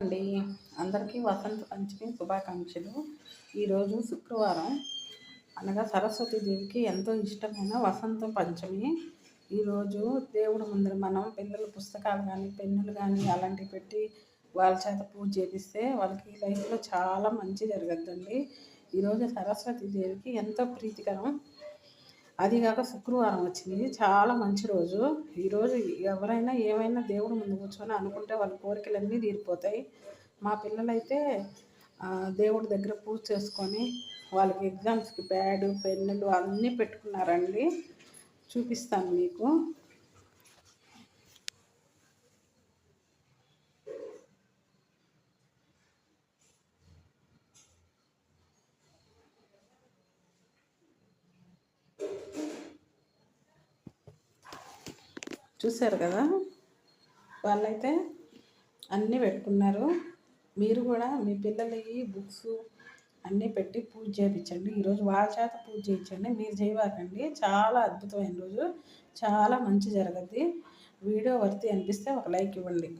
అండి అందరికీ వసంత పంచమి శుభాకాంక్షలు. ఈరోజు శుక్రవారం అనగా సరస్వతి దేవికి ఎంతో ఇష్టమైన వసంత పంచమి. ఈరోజు దేవుడి ముందర మనం పిల్లల పుస్తకాలు కానీ పెన్నులు కానీ అలాంటివి పెట్టి వాళ్ళ చేత పూజ చేపిస్తే వాళ్ళకి లైఫ్లో చాలా మంచి జరగద్దండి. ఈరోజు సరస్వతి దేవికి ఎంతో ప్రీతికరం. అదిగాక శుక్రవారం వచ్చింది, చాలా మంచి రోజు. ఈరోజు ఎవరైనా ఏమైనా దేవుడి ముందు కూర్చొని అనుకుంటే వాళ్ళ కోరికలన్నీ తీరిపోతాయి. మా పిల్లలైతే దేవుడి దగ్గర పూజ చేసుకొని వాళ్ళకి ఎగ్జామ్స్కి ప్యాడు పెన్నులు అన్నీ పెట్టుకున్నారండి. చూపిస్తాను మీకు. చూశారు కదా, వాళ్ళైతే అన్నీ పెట్టుకున్నారు. మీరు కూడా మీ పిల్లలకి బుక్స్ అన్నీ పెట్టి పూజ చేయించండి. ఈరోజు వాళ్ళ చేత పూజ చేయించండి, మీరు చేయవాకండి. చాలా అద్భుతమైన రోజు, చాలా మంచి జరగద్ది. వీడియో వర్తి అనిపిస్తే ఒక లైక్ ఇవ్వండి.